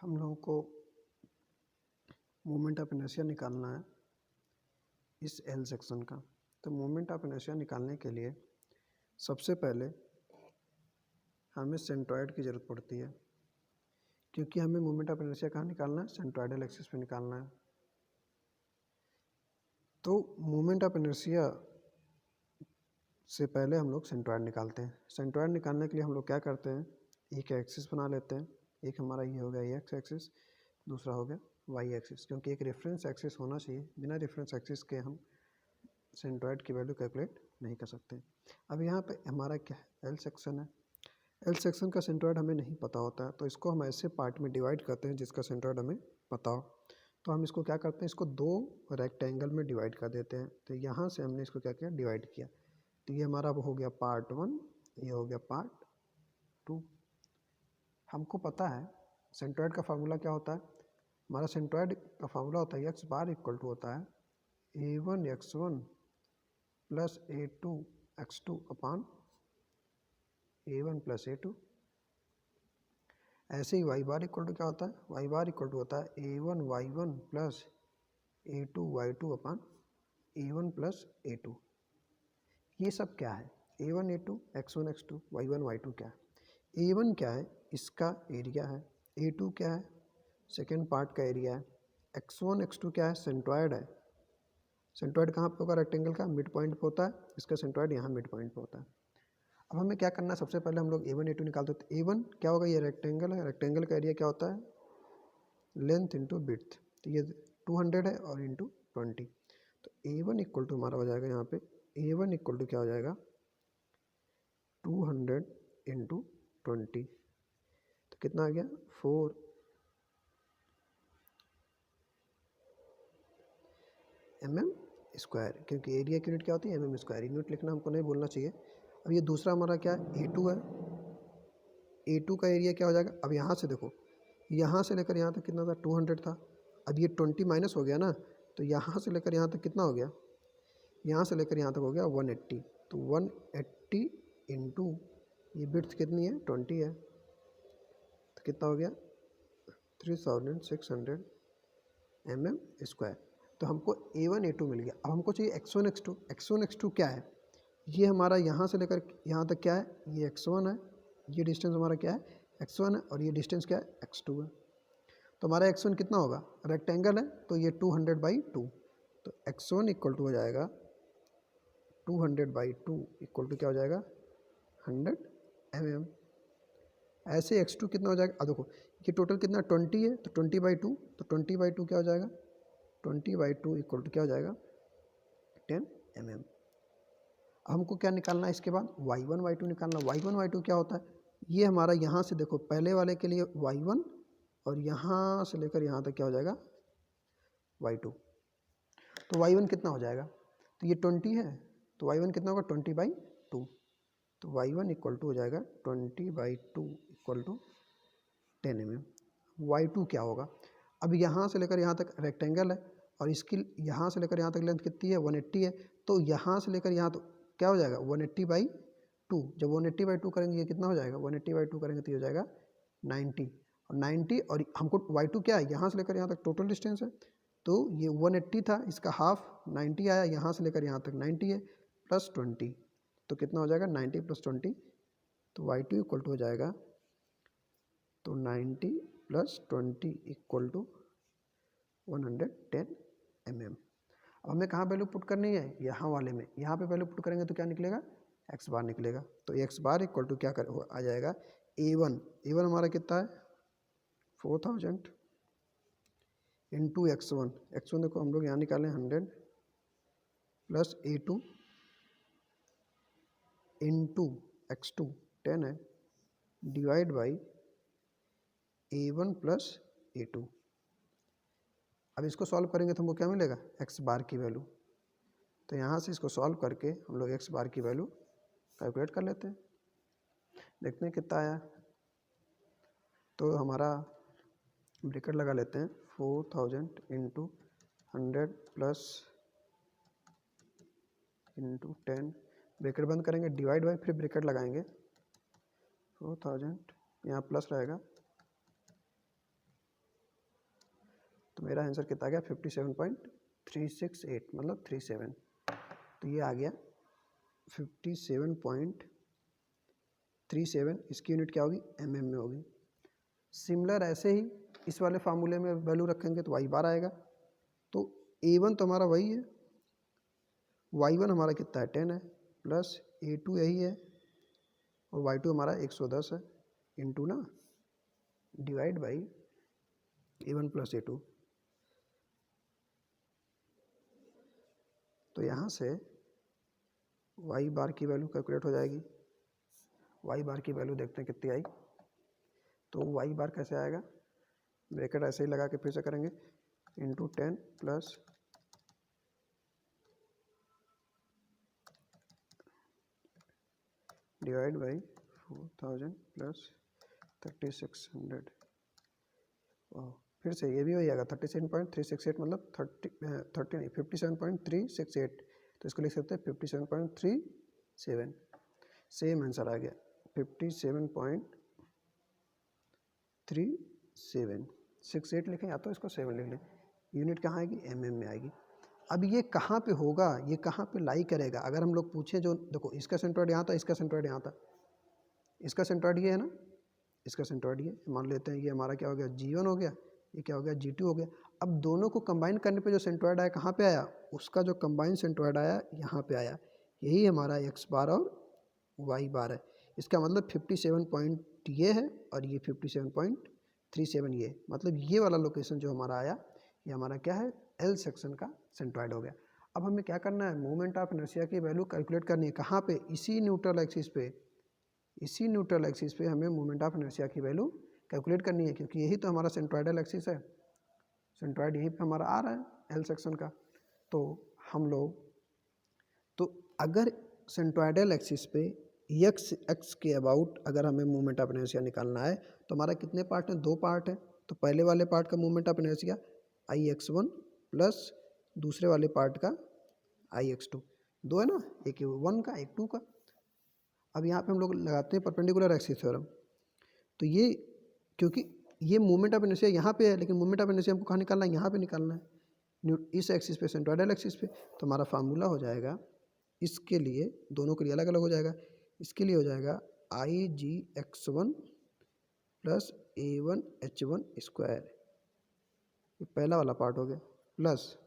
हम लोगों को मोमेंट ऑफ इनर्शिया निकालना है इस एल सेक्शन का। तो मोमेंट ऑफ इनर्शिया निकालने के लिए सबसे पहले हमें सेंट्रॉयड की ज़रूरत पड़ती है, क्योंकि हमें मोमेंट ऑफ इनर्शिया कहाँ निकालना है, सेंट्रॉयडल एक्सिस पे निकालना है। तो मोमेंट ऑफ इनर्शिया से पहले हम लोग सेंट्रॉयड निकालते हैं। सेंट्रॉयड निकालने के लिए हम लोग क्या करते हैं, एक एक्सिस बना लेते हैं। एक हमारा ये हो गया एक्स एक्सिस, दूसरा हो गया वाई एक्सिस, क्योंकि एक रेफरेंस एक्सिस होना चाहिए। बिना रेफरेंस एक्सिस के हम सेंट्रॉयड की वैल्यू कैलकुलेट नहीं कर सकते। अब यहाँ पे हमारा क्या है, एल सेक्शन है। एल सेक्शन का सेंट्रॉयड हमें नहीं पता होता है, तो इसको हम ऐसे पार्ट में डिवाइड करते हैं जिसका सेंट्रॉयड हमें पता हो। तो हम इसको क्या करते हैं, इसको दो रेक्टेंगल में डिवाइड कर देते हैं। तो यहाँ से हमने इसको क्या किया, डिवाइड किया। तो ये हमारा हो गया पार्ट 1, ये हो गया पार्ट 2। हमको पता है सेंट्रॉयड का फार्मूला क्या होता है। हमारा सेंट्रॉयड का फार्मूला होता है एक्स बार इक्वल टू होता है a1x1 प्लस a2x2 अपान a1 प्लस a2। ऐसे ही वाई बार इक्वल टू क्या होता है, वाई बार इक्वल टू होता है a1y1 प्लस a2y2 अपान a1 प्लस a2। ये सब क्या है, a1 a2 x1 x2 y1 y2 क्या है। a1 क्या है, इसका एरिया है। a2 क्या है, सेकेंड पार्ट का एरिया है। x1 x2 क्या है, सेंट्रॉयड है। सेंट्रॉयड कहाँ पे होगा, रेक्टेंगल का मिड पॉइंट पे होता है। इसका सेंट्रॉयड यहाँ मिड पॉइंट पे होता है। अब हमें क्या करना है, सबसे पहले हम लोग a1 a2 निकालते हैं। a1 क्या होगा, ये रेक्टेंगल है। रेक्टेंगल का एरिया क्या होता है, लेंथ इंटू विड्थ। तो ये 200 है और इंटू 20। तो a1 इक्वल टू हमारा हो जाएगा यहाँ पे, a1 इक्वल टू क्या हो जाएगा, 200 इंटू 20। तो कितना आ गया, 4 mm स्क्वायर, क्योंकि एरिया की यूनिट क्या होती है, mm स्क्वायर। यूनिट लिखना हमको नहीं भूलना चाहिए। अब ये दूसरा हमारा क्या है, a2 है। a2 का एरिया क्या हो जाएगा, अब यहाँ से देखो, यहाँ से लेकर यहाँ तक कितना था, 200 था। अब ये 20 माइनस हो गया ना, तो यहाँ से लेकर यहाँ तक कितना हो गया, यहाँ से लेकर यहाँ तक हो गया 180। तो 180 इंटू ये विड्थ कितनी है, 20 है। तो कितना हो गया, 3600 mm स्क्वायर। तो हमको a1 a2 मिल गया। अब हमको चाहिए x1 x2। x1 x2 क्या है, ये हमारा यहाँ से लेकर यहाँ तक क्या है, ये x1 है। ये डिस्टेंस हमारा क्या है, x1 है, और ये डिस्टेंस क्या है, x2 है। तो हमारा x1 कितना होगा, रेक्टेंगल है, तो ये 200/2। तो x1 इक्वल टू हो जाएगा 200/2 इक्वल टू क्या हो जाएगा, 100 mm। ऐसे x2 कितना हो जाएगा, अब देखो ये टोटल कितना 20 है, तो 20/2। तो 20/2 क्या हो जाएगा, 20/2 इक्वल टू क्या हो जाएगा, 10 mm। हमको क्या निकालना है इसके बाद, y1 y2 निकालना। y1 y2 क्या होता है, ये हमारा यहाँ से देखो पहले वाले के लिए y1, और यहाँ से लेकर यहाँ तक क्या हो जाएगा, y2। तो y1 कितना हो जाएगा, तो ये 20 है, तो y1 कितना होगा, 20/2। तो y1 इक्वल टू हो जाएगा 20/2 इक्वल टू 10 mm। y2 क्या होगा, अब यहाँ से लेकर यहाँ तक रेक्टेंगल है, और इसकी यहाँ से लेकर यहाँ तक लेंथ कितनी है, 180 है। तो यहाँ से लेकर यहाँ तो क्या हो जाएगा, 180/2। जब 180/2 करेंगे ये कितना हो जाएगा, 180/2 करेंगे तो ये हो जाएगा 90। और 90, और हमको y2 क्या है, यहाँ से लेकर यहाँ तक टोटल डिस्टेंस है। तो ये 180 था, इसका हाफ 90 आया, यहाँ से लेकर यहाँ तक 90 है, प्लस 20। तो कितना हो जाएगा, 90 प्लस 20। तो y2 इक्वल टू हो जाएगा, तो 90 प्लस 20 इक्वल टू 110 mm। अब हमें कहाँ वैल्यू पुट करनी है, यहाँ वाले में। यहाँ पे वैल्यू पुट करेंगे तो क्या निकलेगा, x बार निकलेगा। तो x बार इक्वल टू क्या आ जाएगा, a1 हमारा कितना है, 4000 इंटू x1 देखो हम लोग यहाँ निकालें 100 प्लस a2 इंटू x2 10 है, divide by a1 plus a2। अब इसको सॉल्व करेंगे तो हमको क्या मिलेगा, x बार की वैल्यू। तो यहाँ से इसको सॉल्व करके हम लोग x बार की वैल्यू कैलकुलेट कर लेते हैं, देखते हैं कितना आया। तो हमारा ब्रैकेट लगा लेते हैं, 4000 इंटू 100 प्लस इंटू 10, ब्रैकेट बंद करेंगे, डिवाइड बाई, फिर ब्रैकेट लगाएंगे। 4000 यहाँ प्लस रहेगा, तो मेरा आंसर कितना आ गया 57.368 मतलब 37। तो ये आ गया 57.37, इसकी यूनिट क्या होगी mm में होगी। सिमिलर ऐसे ही इस वाले फार्मूले में वैल्यू रखेंगे तो y बार आएगा। तो a1 तो हमारा वही है, y1 हमारा कितना है 10 है, प्लस a2 यही है और y2 हमारा 110 है, इंटू ना divide by a1 plus a2। तो यहाँ से y बार की वैल्यू कैलकुलेट हो जाएगी। y बार की वैल्यू देखते हैं कितनी आई। तो y बार कैसे आएगा, ब्रैकेट ऐसे ही लगा के फिर से करेंगे, into 10 plus divide by 4000 plus 3600। फिर से ये भी हो जाएगा 37.368 मतलब 30 नहीं 57.368। तो इसको लिख सकते हैं 57.37। सेम आंसर आ गया 57.37। 68 लिखें या तो इसको 7 लिख लें। यूनिट कहाँ आएगी mm में आएगी। अब ये कहाँ पे होगा, ये कहाँ पे लाई करेगा। अगर हम लोग पूछें, जो देखो इसका सेंट्रॉइड यहाँ था, इसका सेंट्रॉइड यहाँ था, इसका सेंट्रॉइड ये है ना, इसका सेंट्रॉइड ये मान लेते हैं। ये हमारा क्या हो गया G1 हो गया, ये क्या हो गया G2 हो गया। अब दोनों को कंबाइन करने पे जो सेंट्रॉइड आया कहाँ पे आया, उसका जो कंबाइन सेंट्रॉइड आया यहाँ पे आया। यही हमारा x बार और y बार है। इसका मतलब 57 पॉइंट ये है और ये 57.37 ये, मतलब ये वाला लोकेशन जो हमारा आया ये हमारा क्या है L सेक्शन का सेंट्रॉइड हो गया। अब हमें क्या करना है, मोमेंट ऑफ इनर्शिया की वैल्यू कैलकुलेट करनी है। कहाँ पे, इसी न्यूट्रल एक्सिस पे, इसी न्यूट्रल एक्सिस पे हमें मोमेंट ऑफ इनर्शिया की वैल्यू कैलकुलेट करनी है, क्योंकि यही तो हमारा सेंट्रॉइडल एक्सिस है। सेंट्रॉइड यहीं पे हमारा आ रहा है एल सेक्शन का। तो हम लोग, तो अगर सेंट्रॉइडल एक्सिस पे एक्स के अबाउट अगर हमें मोमेंट ऑफ इनर्शिया निकालना है तो हमारा कितने पार्ट हैं, 2 पार्ट हैं। तो पहले वाले पार्ट का moment of inertia Ix1 plus दूसरे वाले पार्ट का Ix2, 2 है ना, एक 1 का एक 2 का। अब यहाँ पे हम लोग लगाते हैं परपेंडिकुलर एक्सिस थ्योरम। तो ये, क्योंकि ये मोमेंट ऑफ इनर्शिया यहाँ पे है, लेकिन मोमेंट ऑफ इनर्शिया हमको कहाँ निकालना है, यहाँ पे निकालना है, इस एक्सिस पे, सेंट्रॉइडल एक्सिस पे। तो हमारा फार्मूला हो जाएगा इसके लिए, दोनों के लिए अलग अलग हो जाएगा। इसके लिए हो जाएगा Igx1 प्लस A1H1 स्क्वायर, ये पहला वाला पार्ट हो गया, प्लस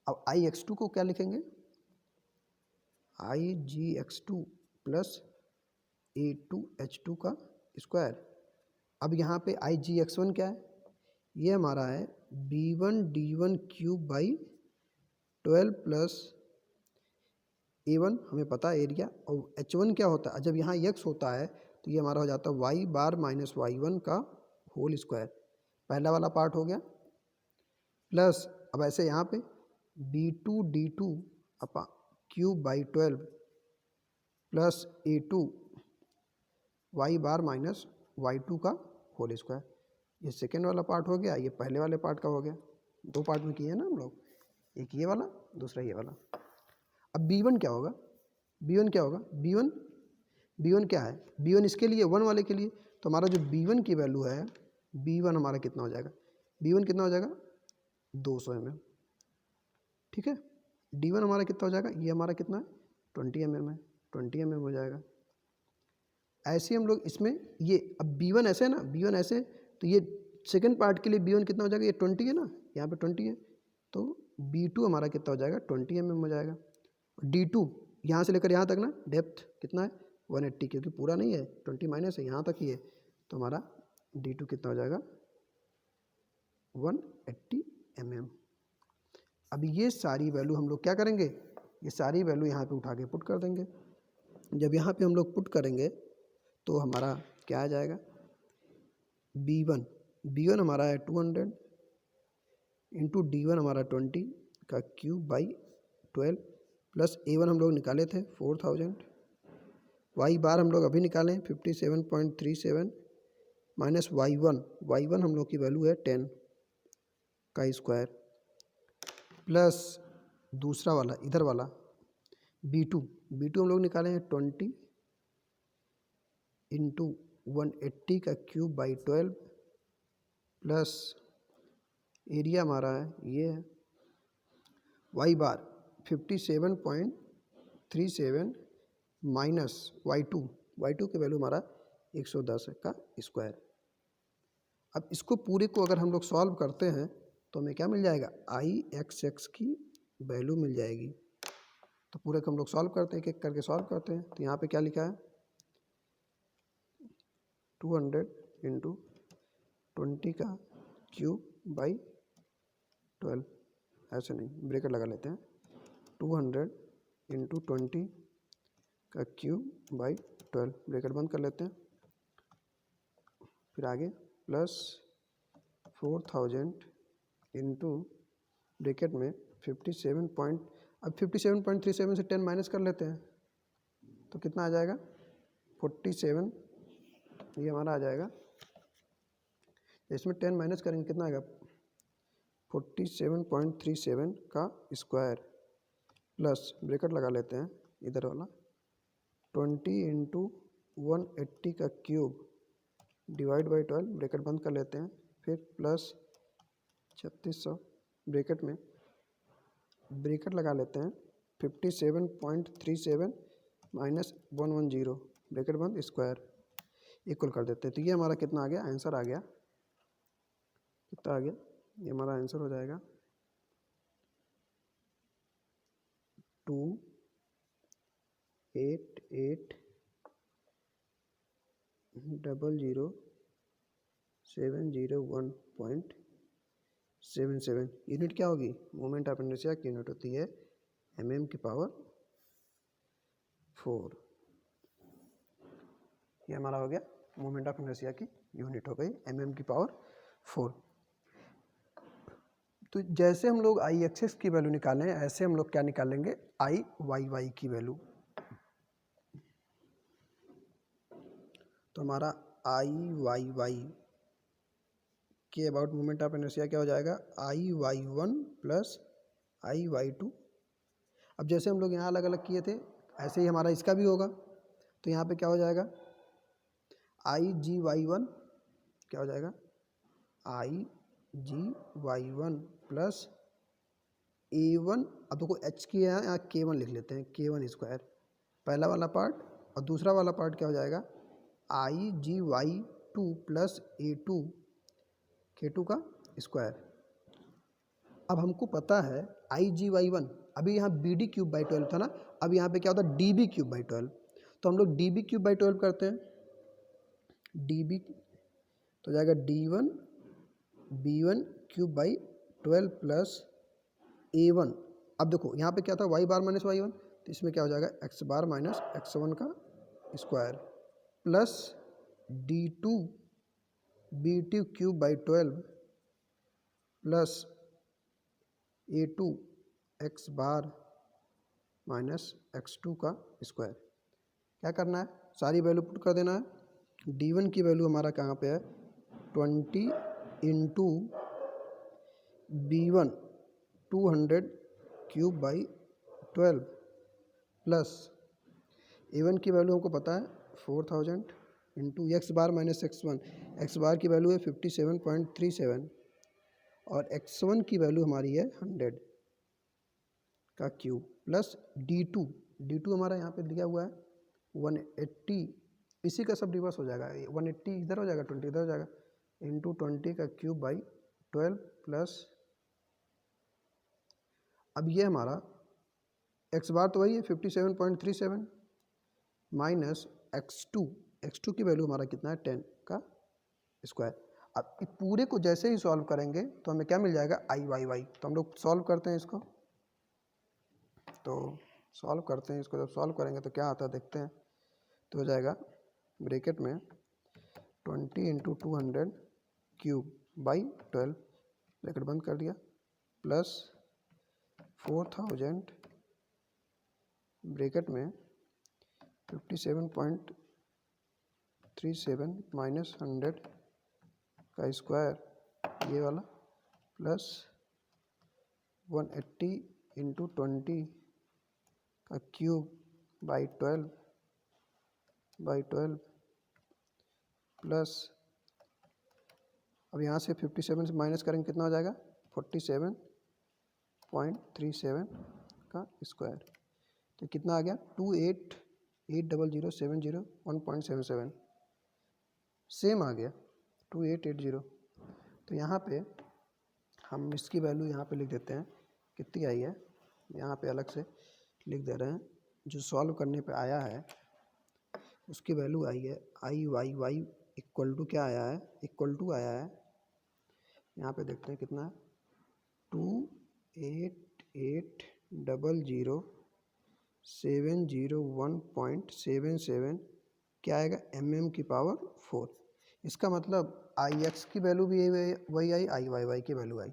अब Ix2 को क्या लिखेंगे, Igx2 प्लस A2H2 का स्क्वायर। अब यहाँ पे Igx1 क्या है, ये हमारा है B1D1 cube by 12 plus A1 हमें पता है एरिया, और H1 क्या होता है, जब यहाँ x होता है तो ये हमारा हो जाता है y बार माइनस y1 का होल स्क्वायर। पहला वाला पार्ट हो गया, प्लस अब ऐसे यहाँ पे B2D2 अपा cube by 12 plus A2 y bar minus y2 का होल स्क्वायर। ये सेकेंड वाला पार्ट हो गया, ये पहले वाले पार्ट का हो गया। 2 पार्ट में किए ना हम लोग, एक ये वाला दूसरा ये वाला। अब B1 क्या होगा, B1 क्या होगा, B1 क्या है, B1 इसके लिए 1 वाले के लिए। तो हमारा जो B1 की वैल्यू है, B1 हमारा कितना हो जाएगा, B1 कितना हो जाएगा 200 mm, ठीक है। D1 हमारा कितना हो जाएगा, ये हमारा कितना है 20 mm है, 20 mm हो जाएगा। ऐसे हम लोग इसमें ये, अब B1 ऐसे है ना, B1 ऐसे, तो ये सेकंड पार्ट के लिए B1 कितना हो जाएगा, ये 20 है ना, यहाँ पे 20 है, तो B2 हमारा कितना हो जाएगा 20 mm हो जाएगा। D2 यहाँ से लेकर यहाँ तक ना डेप्थ कितना है 180, क्योंकि पूरा नहीं है 20 माइनस है, यहाँ तक ही है, तो हमारा D2 कितना हो जाएगा 180 mm। अब ये सारी वैल्यू हम लोग क्या करेंगे, ये सारी वैल्यू यहाँ पे उठा के पुट कर देंगे। जब यहाँ पे हम लोग पुट करेंगे तो हमारा क्या आ जाएगा, B1 हमारा है 200 इंटू D1 हमारा 20 का क्यूब बाई 12 प्लस A1 हम लोग निकाले थे 4000, y बार हम लोग अभी निकालें 57.37 माइनस y1 हम लोग की वैल्यू है 10 का स्क्वायर, प्लस दूसरा वाला इधर वाला B2 हम लोग निकाले हैं 20 इंटू 180 का क्यूब बाई 12 प्लस एरिया हमारा है ये है, Y bar 57.37 minus Y two की वैल्यू हमारा 110 का स्क्वायर। अब इसको पूरे को अगर हम लोग सॉल्व करते हैं तो हमें क्या मिल जाएगा, आई एक्स एक्स की वैल्यू मिल जाएगी। तो पूरे को हम लोग सॉल्व करते हैं, एक एक करके सॉल्व करते हैं। तो यहाँ पे क्या लिखा है, 200 इंटू 20 का क्यूब बाई 12, ऐसे नहीं ब्रैकेट लगा लेते हैं, 200 इंटू 20 का क्यूब बाई 12, ब्रैकेट बंद कर लेते हैं। फिर आगे प्लस 4000 इंटू ब्रैकेट में 57 पॉइंट, अब 57.37 से 10 माइनस कर लेते हैं तो कितना आ जाएगा 47, ये हमारा आ जाएगा। इसमें 10 माइनस करेंगे कितना आएगा 47.37 का स्क्वायर प्लस ब्रैकेट लगा लेते हैं इधर वाला 20 इंटू 180 का क्यूब डिवाइड बाई 12, ब्रैकेट बंद कर लेते हैं। फिर प्लस 3600 ब्रैकेट में ब्रैकेट लगा लेते हैं 57.37 माइनस 110, ब्रैकेट बंद स्क्वायर इक्वल कर देते हैं। तो ये हमारा कितना आ गया, आंसर आ गया, कितना आ गया, ये हमारा आंसर हो जाएगा 288,00701.77 यूनिट क्या होगी, मोमेंट ऑफ इनर्शिया की यूनिट होती है mm की पावर 4। ये हमारा हो गया मोमेंट ऑफ इनर्शिया की यूनिट हो गई mm की पावर 4। तो जैसे हम लोग आई एक्स की वैल्यू निकालें ऐसे हम लोग क्या निकालेंगे, आई वाई की वैल्यू। तो हमारा आई वाई के अबाउट मोमेंट ऑफ इनर्शिया क्या हो जाएगा, I Y one plus I Y two. अब जैसे हम लोग यहाँ अलग अलग किए थे ऐसे ही हमारा इसका भी होगा। तो यहाँ पे क्या हो जाएगा, आई जी वाई वन क्या हो जाएगा, I G Y one plus A one, अब देखो एच की है यहाँ के वन लिख लेते हैं, के वन स्क्वायर पहला वाला पार्ट, और दूसरा वाला पार्ट क्या हो जाएगा, I G Y two plus A two K two का स्क्वायर। अब हमको पता है आई जी वाई वन, अभी यहाँ बी डी क्यूब बाई 12 था ना, अब यहाँ पे क्या होता है डी बी क्यूब बाई 12। तो हम लोग डी बी क्यूब बाई 12 करते हैं, डी बी तो जाएगा D one B one cube by 12 plus A one. अब देखो यहाँ पे क्या था Y bar minus Y one, तो इसमें क्या हो जाएगा X bar minus X one का square plus D two B two cube by 12 plus A two X bar minus X two का स्क्वायर। क्या करना है, सारी वैल्यू पुट कर देना है। डी वन की वैल्यू हमारा कहाँ पे है 20 into B one 200 cube by 12 plus A one की वैल्यू हमको पता है 4000 into X bar minus X one, X bar की वैल्यू है 57.37 और एक्स वन की वैल्यू हमारी है 100 का क्यूब प्लस डी टू हमारा यहाँ पे दिया हुआ है 180, इसी का सब रिवर्स हो जाएगा, 180 इधर हो जाएगा 20 इधर हो जाएगा, इंटू 20 का क्यूब बाई 12 प्लस, अब ये हमारा एक्स बार तो वही है 57.37 माइनस एक्स टू की वैल्यू हमारा कितना है 10 का स्क्वायर। अब इस पूरे को जैसे ही सॉल्व करेंगे तो हमें क्या मिल जाएगा आई वाई। तो हम लोग सॉल्व करते हैं इसको, तो सॉल्व करते हैं इसको, जब सॉल्व करेंगे तो क्या आता है देखते हैं। तो हो जाएगा ब्रैकेट में 20 इंटू 200 क्यूब बाई 12, ब्रैकेट बंद कर दिया, प्लस 4000 ब्रैकेट में 57.37 माइनस 100 का स्क्वायर ये वाला प्लस 180 इंटू 20 का क्यूब बाई 12 प्लस, अब यहाँ से 57 से माइनस करेंगे कितना हो जाएगा 47.37 का स्क्वायर, तो कितना आ गया 28800701.77, सेम आ गया 2880। तो यहाँ पे हम इसकी वैल्यू यहाँ पे लिख देते हैं, कितनी आई है यहाँ पे अलग से लिख दे रहे हैं। जो सॉल्व करने पे आया है उसकी वैल्यू आई है IYY इक्वल टू क्या आया है, इक्वल टू आया है, यहाँ पे देखते हैं कितना है 28800701.77, क्या आएगा mm⁴। इसका मतलब Ix की वैल्यू भी वही आई, IYY की वैल्यू आई।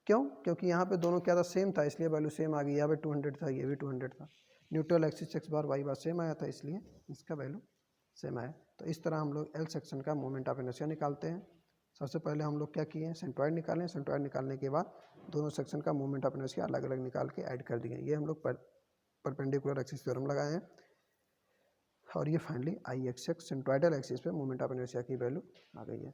क्यों? क्योंकि यहाँ पे दोनों क्या था, सेम था, इसलिए वैल्यू सेम आ गई। यहाँ पे 200 था, ये भी 200 था। न्यूट्रल एक्सिस x बार y बार सेम आया था, इसलिए इसका वैल्यू सेम आया। तो इस तरह हम लोग एल सेक्शन का मोमेंट ऑफ इनर्शिया निकालते हैं। सबसे पहले हम लोग क्या किए हैं, सेंट्रॉइड निकालें। सेंट्रॉइड निकालने के बाद दोनों सेक्शन का मोमेंट ऑफ इनर्शिया अलग अलग निकाल के ऐड कर दिए। ये हम लोग परपेंडिकुलर एक्सिस थ्योरम लगाए हैं, और ये फाइनली IXX सेंट्रॉइडल एक्सिस पे मोमेंट ऑफ इनर्शिया की वैल्यू आ गई है।